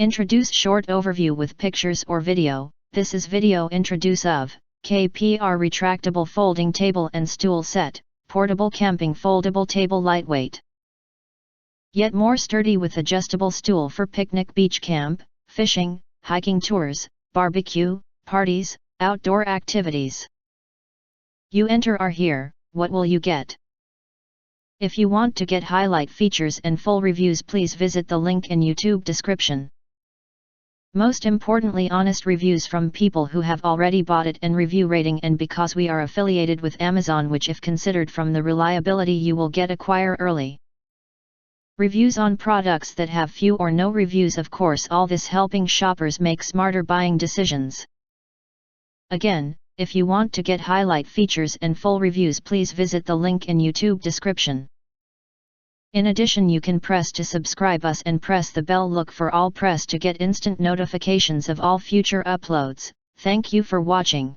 Introduce short overview with pictures or video. This is video introduce of KPR Retractable Folding Table and Stool Set, Portable Camping Foldable Table Lightweight. Yet more sturdy with adjustable stool for picnic, beach camp, fishing, hiking tours, barbecue, parties, outdoor activities. You enter are here, what will you get? If you want to get highlight features and full reviews, please visit the link in YouTube description. Most importantly, honest reviews from people who have already bought it and review rating, and because we are affiliated with Amazon, which if considered from the reliability you will get acquire early. Reviews on products that have few or no reviews, of course, all this helping shoppers make smarter buying decisions. Again, if you want to get highlight features and full reviews, please visit the link in YouTube description. In addition, you can press to subscribe us and press the bell look for all press to get instant notifications of all future uploads. Thank you for watching.